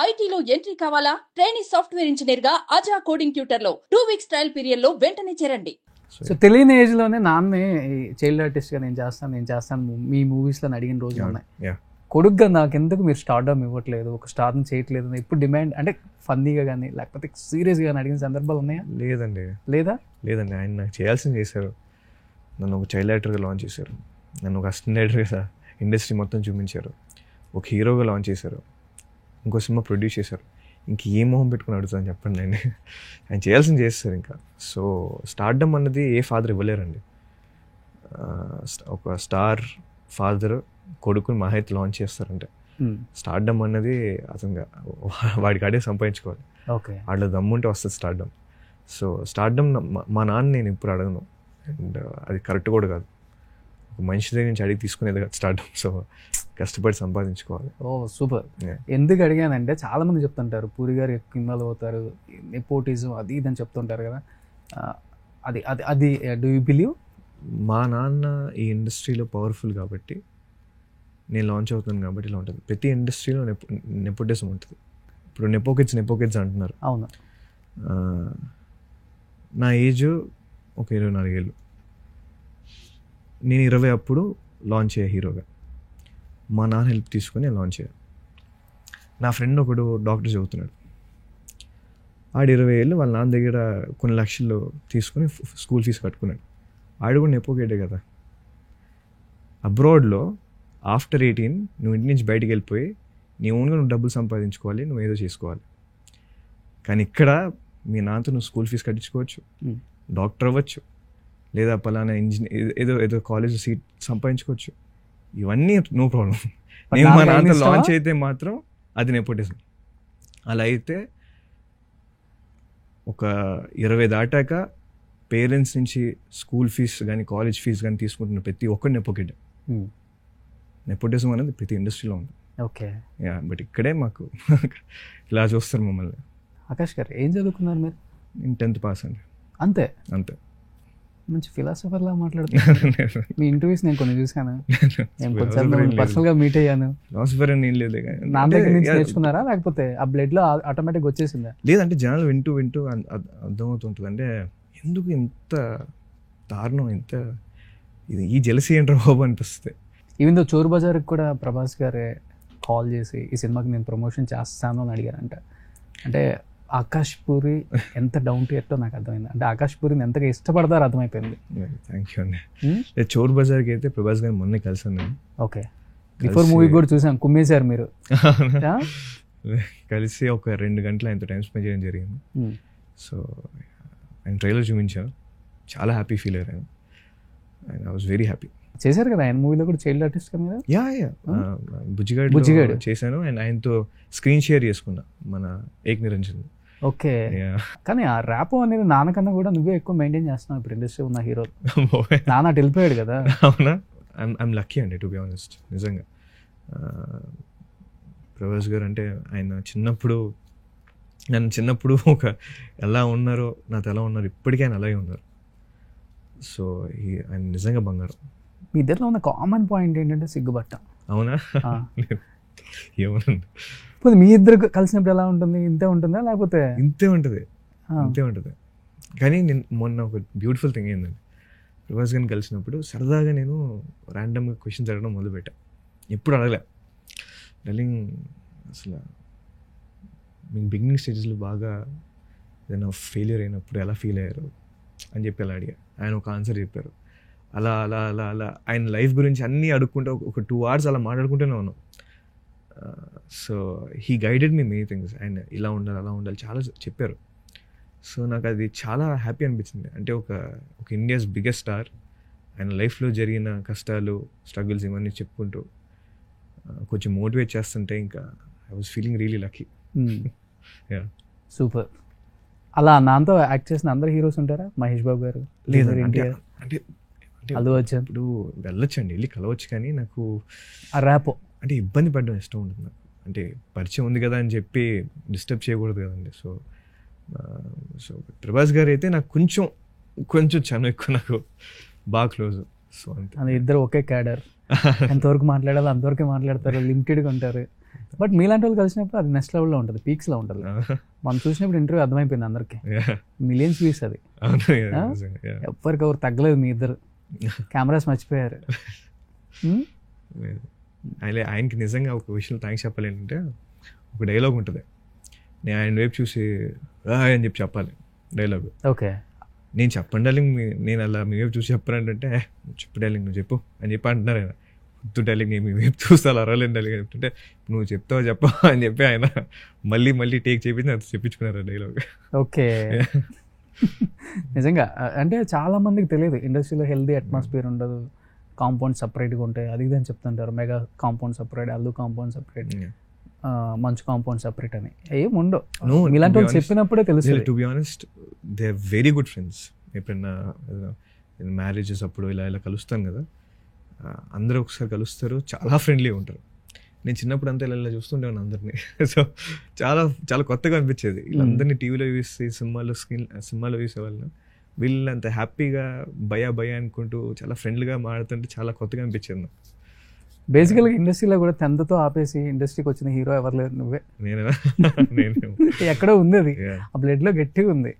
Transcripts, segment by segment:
ఐటీలో ఎంట్రీ కావాలా? Training software engineer గా అజా కోడింగ్ ట్యూటర్ లో 2 weeks ట్రయల్ పీరియడ్ లో వెంటనే చేరండి. సో తెలియని ఏజ్ లోనే నాన్నే చైల్డ్ ఆర్టిస్ట్ గా నేను చేస్తాను మీ మూవీస్ లో అడిగిన రోజులు ఉన్నాయి. కొడుగ్గా నాకెందుకు మీరు స్టార్డమ్ ఇవ్వట్లేదు, ఒక స్టార్ని చేయట్లేదు ఇప్పుడు డిమాండ్ అంటే ఫన్నీగా కానీ లేకపోతే సీరియస్గా కానీ అడిగిన సందర్భాలు ఉన్నాయా? లేదండి. ఆయన నాకు చేయాల్సింది చేశారు. నన్ను ఒక చైల్డ్ యాక్టర్గా లాంచ్ చేశారు, నన్ను ఒక అసిస్టెంట్ డైరెక్టర్గా ఇండస్ట్రీ మొత్తం చూపించారు, ఒక హీరోగా లాంచ్ చేశారు, ఇంకో సినిమా ప్రొడ్యూస్ చేశారు. ఇంక ఏ మొహం పెట్టుకుని అడుగుతాను చెప్పండి అండి. ఆయన చేయాల్సింది చేస్తారు ఇంకా. సో స్టార్డమ్ అన్నది ఏ ఫాదర్ ఇవ్వలేరండి. ఒక స్టార్ ఫాదర్ కొడుకుని మహా అయితే లాంచ్ చేస్తారంటే స్టార్డమ్ అన్నది అతను వాడికి ఆడే సంపాదించుకోవాలి. వాడిలో దమ్ముంటే వస్తుంది స్టార్డమ్. సో స్టార్డమ్ మా నాన్న నేను ఇప్పుడు అడగను, అండ్ అది కరెక్ట్ కూడా కాదు. ఒక మనిషి దగ్గర నుంచి అడిగి తీసుకునేది కాదు స్టార్డమ్. సో కష్టపడి సంపాదించుకోవాలి. ఓ సూపర్. ఎందుకు అడిగానంటే చాలా మంది చెప్తుంటారు పూరి గారు ఎక్కువ ఇన్వాల్వ్ అవుతారు, నెపోటిజం అది ఇది అని చెప్తుంటారు కదా, అది అది అది డూ యూ బిలీవ్? మా నాన్న ఈ ఇండస్ట్రీలో పవర్ఫుల్ కాబట్టి నేను లాంచ్ అవుతాను కాబట్టి ఇలా ఉంటుంది. ప్రతి ఇండస్ట్రీలో నెపోటిజం ఉంటుంది. ఇప్పుడు నెపోకిడ్స్ అంటున్నారు. అవును. నా ఏజ్ ఒక 24 ఏళ్ళు. నేను 20 అప్పుడు లాంచ్ అయ్యే హీరోగా. మా నాన్న హెల్ప్ తీసుకొని నేను లాంచ్ అయ్యాను. నా ఫ్రెండ్ ఒకడు డాక్టర్ చదువుతున్నాడు. ఆడు 20 ఏళ్ళు వాళ్ళ నాన్న దగ్గర కొన్ని లక్షలు తీసుకుని స్కూల్ ఫీజు కట్టుకున్నాడు. ఆడు కూడా నెపోకేటే కదా. అబ్రాడ్లో ఆఫ్టర్ 18 నువ్వు ఇంటి నుంచి బయటికి వెళ్ళిపోయి నీ ఓన్గా నువ్వు డబ్బులు సంపాదించుకోవాలి, నువ్వు ఏదో చేసుకోవాలి. కానీ ఇక్కడ మీ నాన్నతో నువ్వు స్కూల్ ఫీజు కట్టించుకోవచ్చు, డాక్టర్ అవ్వచ్చు, లేదా పలానా ఇంజనీర్ ఏదో కాలేజ్ సీట్ సంపాదించుకోవచ్చు. ఇవన్నీ నో ప్రాబ్లం. నేను మా నాన్నతో లాంచ్ అయితే మాత్రం అది నెపోటిజం. అలా అయితే ఒక 20 దాటాక పేరెంట్స్ నుంచి స్కూల్ ఫీజు కానీ కాలేజ్ ఫీజు కానీ తీసుకుంటున్న ప్రతి ఒక్కటి నెపోకిడ్. నెపోటిజం అనేది ప్రతి ఇండస్ట్రీలో ఉంది. ఓకే. బట్ ఇక్కడే మాకు ఇలా చూస్తారు మమ్మల్ని. ఆకాష్ గారు ఏం చదువుకున్నారు మీరు? నేను 10th పాస్ అండి. అంతే? మంచి ఫిలాసఫర్ లా మాట్లాడుతున్నారు. మీ ఇంటర్వ్యూస్ నేను కొన్ని చూసాను, నేను పర్సనల్ గా మీట్ అయ్యాను. ఫిలాసఫర్ అని ఏం లేదు. నా దగ్గర నుంచి నేర్చుకున్నారా లేకపోతే ఆ బ్లడ్ లో ఆటోమేటిక్ వచ్చేసిందా? లేదంటే జనాలు వింటూ అర్థమవుతుంటుంది. అంటే ఎందుకు ఇంత దారుణం, ఇంత ఈ జెలసీ ఏంటారు బాబు అనిపిస్తుంది. ఈవెన్ దో చోర్ బజార్కి కూడా ప్రభాస్ గారే కాల్ చేసి ఈ సినిమాకి నేను ప్రమోషన్ చేస్తాను అని అడిగారంట. అంటే ఆకాష్ పూరి ఎంత డౌన్ టు ఎర్త్ నాకు అర్థమైంది. అంటే ఆకాష్ పూరిని ఎంతగా ఇష్టపడతారో అర్థమైపోయింది. థ్యాంక్ యూ అండి. చోర్ బజార్కి అయితే ప్రభాస్ గారు మొన్న కలిసాను నేను. ఓకే. బిఫోర్ మూవీ కూడా చూసాను, కుమ్మేశారు మీరు. కలిసి ఒక 2 గంటలు ఆయనతో టైం స్పెండ్ చేయడం జరిగింది. సో ఆయన ట్రైలర్ చూపించాను, చాలా హ్యాపీ ఫీల్ అయ్యారు ఆయన. I was very happy. చేశారు కదా ఆయన మూవీలో కూడా చైల్డ్ ఆర్టిస్ట్ గా మీరు? బుజ్జిగాడు చేశాను. అండ్ ఆయనతో స్క్రీన్ షేర్ చేసుకున్నా మన ఏక్ నిరంజన్. ఓకే. కానీ ఆ ర్యాపో అనేది నాన్నకన్నా కూడా నువ్వే ఎక్కువ మెయింటైన్ చేస్తున్నావు ఇప్పుడు ఇండస్ట్రీ ఉన్న హీరో. నాన్న అటు వెళ్ళిపోయాడు కదా. అవునా? ఐఎమ్ లక్కీ అండి టు బి ఆనెస్ట్. నిజంగా ప్రభాస్ గారు అంటే ఆయన నన్ను చిన్నప్పుడు ఒక ఎలా ఉన్నారో నాతో ఎలా ఉన్నారు ఇప్పటికీ ఆయన అలాగే ఉన్నారు. సో ఆయన నిజంగా బంగారం. మీ ఇద్దరిలో ఉన్న కామన్ పాయింట్ ఏంటంటే సిగ్గుబట్ట. అవునా? ఏమనండి, మీ ఇద్దరు కలిసినప్పుడు ఎలా ఉంటుంది? ఇంతే ఉంటుందా లేకపోతే? ఇంతే ఉంటుంది. కానీ నేను మొన్న ఒక బ్యూటిఫుల్ థింగ్ ఏంటంటే ప్రభాస్ గారిని కలిసినప్పుడు సరదాగా నేను ర్యాండమ్గా క్వశ్చన్స్ అడగడం మొదలుపెట్టా. ఎప్పుడు అడగలే. డల్లింగ్ అసలు మీకు బిగినింగ్ స్టేజెస్లో బాగా ఏదైనా ఫెయిలియర్ అయినప్పుడు ఎలా ఫీల్ అయ్యారు అని చెప్పి అలా అడిగా. ఆయన ఒక ఆన్సర్ చెప్పారు. అలా అలా అలా అలా ఆయన లైఫ్ గురించి అన్నీ అడుక్కుంటూ ఒక 2 hours అలా మాట్లాడుకుంటూనే ఉన్నాం. So he guided me many things. ఆయన ఇలా ఉండాలి అలా ఉండాలి చాలా చెప్పారు. సో నాకు అది చాలా హ్యాపీ అనిపించింది. అంటే ఒక ఇండియాస్ బిగ్గెస్ట్ స్టార్ ఆయన లైఫ్లో జరిగిన కష్టాలు స్ట్రగుల్స్ ఇవన్నీ చెప్పుకుంటూ కొంచెం మోటివేట్ చేస్తుంటే ఇంకా I was feeling really lucky. Super. అలా నాతో యాక్ట్ చేసిన అందరు హీరోస్ ఉంటారా? మహేష్ బాబు గారు లేదంటే అల్లు అర్జున్ ఇప్పుడు వెళ్ళొచ్చండి, వెళ్ళి కలవచ్చు. కానీ నాకు ఆ ర్యాపో అంటే ఇబ్బంది పడడం ఇష్టం ఉంటుంది నాకు. అంటే పరిచయం ఉంది కదా అని చెప్పి డిస్టర్బ్ చేయకూడదు కదండి. సో ప్రభాస్ గారు అయితే నాకు కొంచెం చాలా ఎక్కువ నాకు బాగా క్లోజ్. సో అంతే. ఇద్దరు ఒకే క్యాడర్, ఎంతవరకు మాట్లాడాలో అంతవరకే మాట్లాడతారు, లిమిటెడ్గా ఉంటారు. బట్ మీలాంటి వాళ్ళు కలిసినప్పుడు అది నెక్స్ట్ లెవెల్లో ఉంటుంది, పీక్స్లో ఉంటుంది. మనం చూసినప్పుడు ఇంటర్వ్యూ అర్థమైపోయింది అందరికీ, మిలియన్స్ వ్యూస్ అది, ఎవ్వరికెవరు తగ్గలేదు, మీ ఇద్దరు కెమెరాస్ మర్చిపోయారు. ఆయనకి నిజంగా ఒక విషయంలో థ్యాంక్స్ చెప్పాలి ఏంటంటే, ఒక డైలాగ్ ఉంటుంది, నేను ఆయన వైపు చూసి అని చెప్పి చెప్పాలి డైలాగ్. ఓకే, నేను చెప్పండి డార్లింగ్, నేను అలా మీ వైపు చూసి చెప్పానంటే చెప్పు డార్లింగ్ నువ్వు చెప్పు అని చెప్పి అంటున్నారు ఆయన. వద్దు డార్లింగ్ నేను మీ వైపు చూస్తా అరవలేను డార్లింగ్ అని చెప్తుంటే, నువ్వు చెప్తావా చెప్పా అని చెప్పి ఆయన మళ్ళీ టేక్ చేపించి అది చెప్పించుకున్నారు డైలాగ్. ఓకే. నిజంగా అంటే చాలా మందికి తెలియదు, ఇండస్ట్రీలో హెల్దీ అట్మాస్ఫియర్ ఉండదు, కాంపౌండ్ సపరేట్గా ఉంటాయి, అది ఇది అని చెప్తుంటారు. Mega compound separate, Allu compound separate, Manchu compound separate అని ఏం ఉండవు. ఇలాంటి వాళ్ళు చెప్పినప్పుడే తెలుసు. To be honest they are very good friends. ఎప్పుడైనా మ్యారేజెస్ అప్పుడు ఇలా కలుస్తాను కదా, అందరూ ఒకసారి కలుస్తారు, చాలా ఫ్రెండ్లీగా ఉంటారు. నేను చిన్నప్పుడు అంతా ఇలా చూస్తుండేవాను అందరినీ. సో చాలా చాలా కొత్తగా అనిపించేది వీళ్ళందరినీ టీవీలో చూసి, సినిమాలో చూసే వాళ్ళని, వీళ్ళు అంత హ్యాపీగా భయ అనుకుంటూ చాలా ఫ్రెండ్లీగా మాడుతుంటే చాలా కొత్తగా అనిపించేది నాకు. బేసికల్గా ఇండస్ట్రీలో కూడా 10th ఆపేసి ఇండస్ట్రీకి వచ్చిన హీరో ఎవరు లేదు, నువ్వే. నేను ఎక్కడో ఉంది అది, ఆ బ్లడ్లో గట్టిగా ఉంది.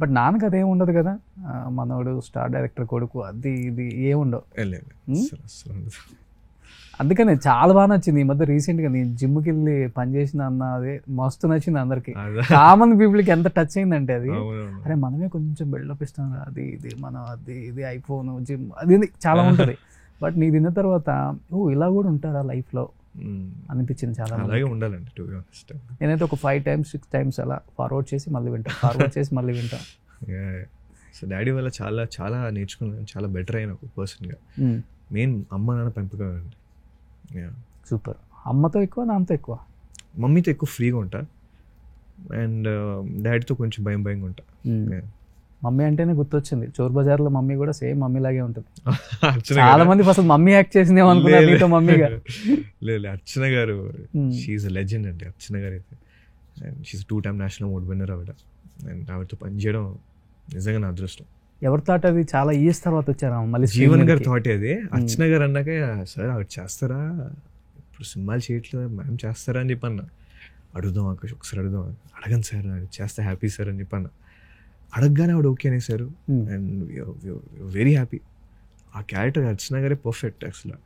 బట్ నాన్నకి అదేం ఉండదు కదా, మనోడు స్టార్ డైరెక్టర్ కొడుకు, అది ఇది ఏముండవు. అందుకనే చాలా బాగా నచ్చింది ఈ మధ్య రీసెంట్గా నేను జిమ్కి వెళ్ళి పనిచేసిన అన్న, అదే మస్తు నచ్చింది అందరికి. కామన్ పీపుల్కి ఎంత టచ్ అయిందంటే అది, అరే మనమే కొంచెం బిల్డప్ ఇస్తాం, అది ఇది మనం అది ఇది ఐఫోన్ జిమ్ అది చాలా ఉంటుంది. బట్ నీ తిన్న తర్వాత ఇలా కూడా ఉంటారా లైఫ్లో అనిపించింది చాలా. అలాగే ఉండాలండి. నేనైతే ఒక 5 times 6 times అలా ఫార్వర్డ్ చేసి మళ్ళీ వింటా. సో డాడీ వల్ల చాలా చాలా నేర్చుకున్నాను, చాలా బెటర్ అయిన ఒక పర్సన్గా. మెయిన్ అమ్మ నాన్న పెంపకం అండి. సూపర్. అమ్మతో ఎక్కువ, నాన్నతో ఎక్కువ? మమ్మీతో ఎక్కువ ఫ్రీగా ఉంటా, అండ్ డాడీతో కొంచెం భయంగా ఉంటా. మమ్మీ అంటేనే గుర్తొచ్చింది, చోర్ బజార్లో మమ్మీ కూడా సేమ్ మమ్మీ లాగే ఉంటుంది. చాలా మంది అసలు మమ్మీ యాక్ట్ చేసిందేమో అనుకున్నారు నీతో మమ్మీగా. లేదు, అర్చన గారు షీఈస్ ఎ లెజెండ్ అండి. అర్చన గారు అయితే she is 2-time national award winner ఆవిడ. అండ్ ఆవిడతో పనిచేయడం నిజంగా నా అదృష్టం. ఎవరి థాట్ అది? చాలా ఇయర్స్ తర్వాత వచ్చారా మళ్ళీ? జీవన్ గారి థాట్ అది. అర్చన గారు అన్నాక సార్ ఆవిడ చేస్తారా, ఇప్పుడు సినిమాలు చేయట్లేదు, మ్యామ్ చేస్తారా అని చెప్పి అన్నా. అడుగుదాం ఒకసారి అడగండి సార్, చేస్తే హ్యాపీ సార్ అని చెప్పి అన్నా. అడగగానే ఆవిడ ఓకే అనేసారు, అండ్ వెరీ హ్యాపీ. ఆ క్యారెక్టర్ అర్చన గారే పర్ఫెక్ట్ యాక్చువల్గా.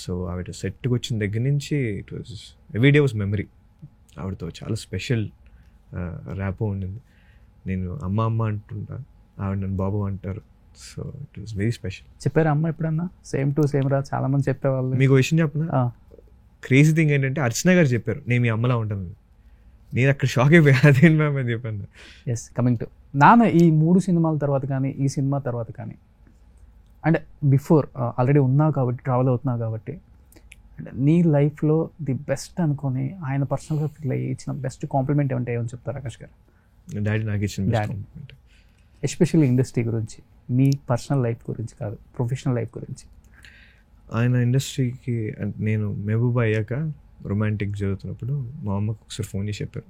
సో ఆవిడ సెట్కి వచ్చిన దగ్గర నుంచి it was every day was memory. ఆవిడతో చాలా స్పెషల్ ర్యాపో ఉండింది. నేను అమ్మ అంటుంటా, ఆవిడ నన్ను బాబు అంటారు. So it was very special. చెప్పారా అమ్మ ఎప్పుడన్నా సేమ్ టు సేమ్ రా? చాలా మంది చెప్పేవాళ్ళు. మీకు విషయం చెప్పనా, క్రేజీ థింగ్ ఏంటంటే అర్చన గారు చెప్పారు నేను మీ అమ్మలా ఉంటాను. నేను అక్కడ షాక్ అయిపోయా, అదేంటి మ్యామ్ అని చెప్పాను. ఎస్, కమింగ్ టు నాన్న, ఈ 3 సినిమాల తర్వాత కానీ ఈ సినిమా తర్వాత కానీ, అంటే బిఫోర్ ఆల్రెడీ ఉన్నావు కాబట్టి, ట్రావెల్ అవుతున్నావు కాబట్టి, అంటే నీ లైఫ్లో ది బెస్ట్ అనుకొని ఆయన పర్సనల్గా ఫీల్ అయ్యి ఇచ్చిన బెస్ట్ కాంప్లిమెంట్ ఏమంటే ఏమని చెప్తారు ఆకాష్ గారు? డాడీ నాకు ఇచ్చిన బెస్ట్ కాంప్లిమెంట్. ఎస్పెషల్లీ ఇండస్ట్రీ గురించి, మీ పర్సనల్ లైఫ్ గురించి కాదు, ప్రొఫెషనల్ లైఫ్ గురించి. ఆయన ఇండస్ట్రీకి నేను మెహబూబా అయ్యాక రొమాంటిక్ జరుగుతున్నప్పుడు మా అమ్మకు ఒకసారి ఫోన్ చేసి చెప్పారు.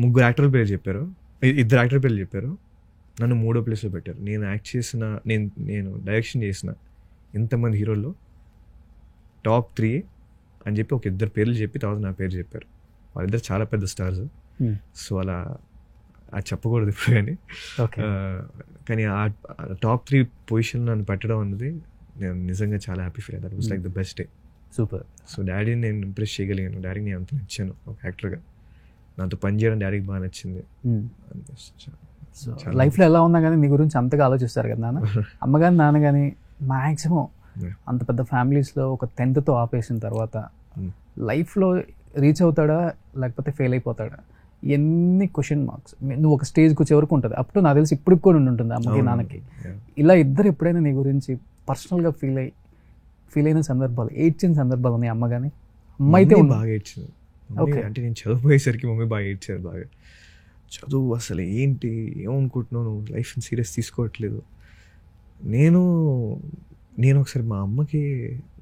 3 యాక్టర్ల పేరు చెప్పారు, 2 యాక్టర్ పేర్లు చెప్పారు, నన్ను 3వ ప్లేస్లో పెట్టారు. నేను యాక్ట్ చేసిన, నేను డైరెక్షన్ చేసిన ఇంతమంది హీరోల్లో టాప్ 3 అని చెప్పి ఒక 2 పేర్లు చెప్పి తర్వాత నా పేరు చెప్పారు. వాళ్ళిద్దరు చాలా పెద్ద స్టార్స్. సో అలా అది చెప్పకూడదు ఇప్పుడు, కానీ ఆ టాప్ 3 పొజిషన్ నన్ను పెట్టడం అన్నది నేను నిజంగా చాలా happy feel. That was like the best day. Super. So డాడీని నేను ఇంప్రెస్ చేయగలిగాను, డాడీకి నేను అంత నచ్చాను ఒక యాక్టర్గా. నాతో పనిచేయడం డాడీకి బాగా నచ్చింది. లైఫ్లో ఎలా ఉన్నా కానీ నీ గురించి అంతగా ఆలోచిస్తారు కదా నాన్న. అమ్మ కానీ నాన్న కానీ మ్యాక్సిమం అంత పెద్ద ఫ్యామిలీస్లో ఒక 10th ఆపేసిన తర్వాత లైఫ్లో రీచ్ అవుతాడా లేకపోతే ఫెయిల్ అయిపోతాడా, ఎన్ని క్వశ్చన్ మార్క్స్. నువ్వు ఒక స్టేజ్కి వచ్చే వరకు ఉంటుంది, అప్పుడు నాకు తెలిసి ఇప్పటికి కూడా ఉంటుంది అమ్మకి నాన్నకి. ఇలా ఇద్దరు ఎప్పుడైనా నీ గురించి పర్సనల్గా ఫీల్ అయిన సందర్భాలు, ఏడ్చిన సందర్భాలు ఉన్నాయి అమ్మ కానీ? అమ్మ అయితే బాగా ఏడ్చింది. అంటే నేను చదువుపోయేసరికి మమ్మీ బాగా ఏడ్చారు. బాగా చదువు అసలు ఏంటి, ఏమనుకుంటున్నావు నువ్వు, లైఫ్ సీరియస్ తీసుకోవట్లేదు. నేను ఒకసారి మా అమ్మకి,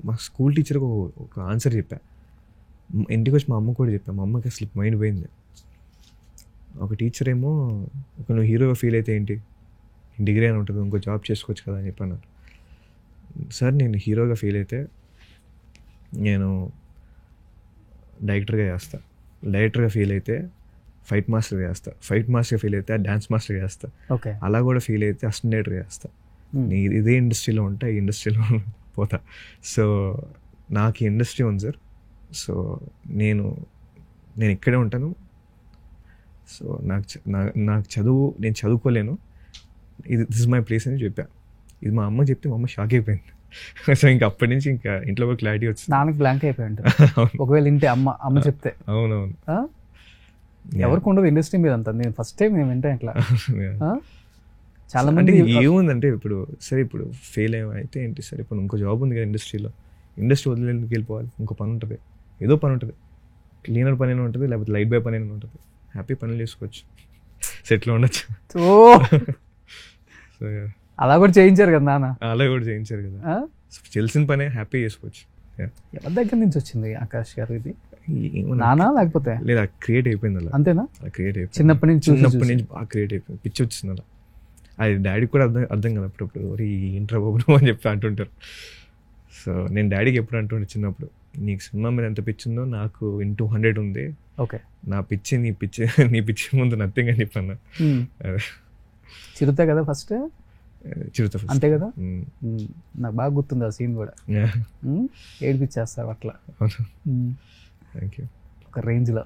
మా స్కూల్ టీచర్కి ఒక ఆన్సర్ చెప్పా. ఇంటికి వచ్చి మా అమ్మ కూడా చెప్పాను. మా అమ్మకి అసలు మైండ్ పోయింది. ఒక టీచర్ ఏమో, ఒక నువ్వు హీరోగా ఫీల్ అయితే ఏంటి, డిగ్రీ అని ఉంటుంది, ఇంకో జాబ్ చేసుకోవచ్చు కదా అని చెప్పాను. సార్ నేను హీరోగా ఫీల్ అయితే నేను డైరెక్టర్గా చేస్తా, డైరెక్టర్గా ఫెయిల్ అయితే ఫైట్ మాస్టర్గా చేస్తా, ఫైట్ మాస్టర్గా ఫెయిల్ అయితే డ్యాన్స్ మాస్టర్గా చేస్తా, ఓకే అలా కూడా ఫెయిల్ అయితే అసిస్టెంట్ డైరెక్టర్గా చేస్తా. ఇదే ఇండస్ట్రీలో ఉంటా, ఈ ఇండస్ట్రీలో పోతా. సో నాకు ఈ ఇండస్ట్రీ ఉంది సార్. సో నేను ఇక్కడే ఉంటాను. సో నాకు నేను చదువుకోలేను, దిస్ ఇస్ మై ప్లేస్ అని చెప్పా. ఇది మా అమ్మ చెప్తే మా అమ్మ షాక్ అయిపోయింది. సో ఇంకా అప్పటి నుంచి ఇంకా ఇంట్లో కూడా క్లారిటీ వచ్చింది. నాన్నకి బ్లాంక్ అయిపోయి ఉంటుంది ఒకవేళ ఇంటే అమ్మ చెప్తే. అవునవును, ఎవరికి ఉండదు ఇండస్ట్రీ మీద అంతా. నేను ఫస్ట్ టైం నేను వింటా ఇట్లా. చాలా అంటే మంది ఏముందంటే ఇప్పుడు సరే ఇప్పుడు ఫెయిల్ అయితే ఏంటి సరే, ఇప్పుడు ఇంకో జాబ్ ఉంది కదా ఇండస్ట్రీలో, ఇండస్ట్రీ వదిలేందుకు వెళ్ళిపోవాలి, ఇంకో పని ఉంటుంది, ఏదో పని ఉంటుంది, క్లీనర్ పని అయినా ఉంటుంది, లేకపోతే లైట్ బాయ్ పని అయినా ఉంటుంది, హ్యాపీ పనులు చేసుకోవచ్చు, సెటిల్ ఉండొచ్చు. సో అలా కూడా చేయించారు కదా నాన్న. అలా కూడా చేయించారు కదా, తెలిసిన పనే హ్యాపీ చేసుకోవచ్చు. ఎవరి దగ్గర నుంచి వచ్చింది ఆకాష్ గారు ఇది? నానా లేకపోతే లేదా క్రియేట్ అయిపోయింది అలా. అంతేనా? అలా క్రియేట్ అయిపోయింది చిన్నప్పటి నుంచి బాగా క్రియేట్ అయిపోయింది, పిచ్చి వచ్చింది అలా. అది డాడీకి కూడా అర్థం కదా అప్పుడప్పుడు, ఇంట్రా బాబు అని చెప్పి అంటుంటారు. సో నేను డాడీకి ఎప్పుడు అంటుండే చిన్నప్పుడు, నీకు సినిమా మీద ఎంత పిచ్చి ఉందో నాకు 100 ఉంది, ఓకే నా పిచ్చి నీ పిచ్చి ముందు నథింగ్ అని చెప్పన్నా. అదే చిరుత కదా ఫస్ట్, చిరుత అంతే కదా. నాకు బాగా గుర్తుంది ఆ సీన్ కూడా, ఏడిపించేస్తారు అట్లా థ్యాంక్ యూ ఒక రేంజ్లో.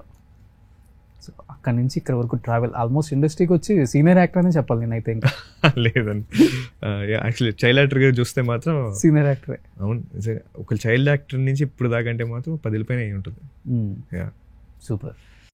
సో అక్కడి నుంచి ఇక్కడ వరకు ట్రావెల్, ఆల్మోస్ట్ ఇండస్ట్రీకి వచ్చి సీనియర్ యాక్టర్ అని చెప్పాలి నేనైతే. ఇంకా లేదండి, యాక్చువల్లీ చైల్డ్ యాక్టర్గా చూస్తే మాత్రం సీనియర్ యాక్టరే. అవును, ఒక చైల్డ్ యాక్టర్ నుంచి ఇప్పుడు దాకా అంటే మాత్రం 10 పైన అయి ఉంటుంది. సూపర్.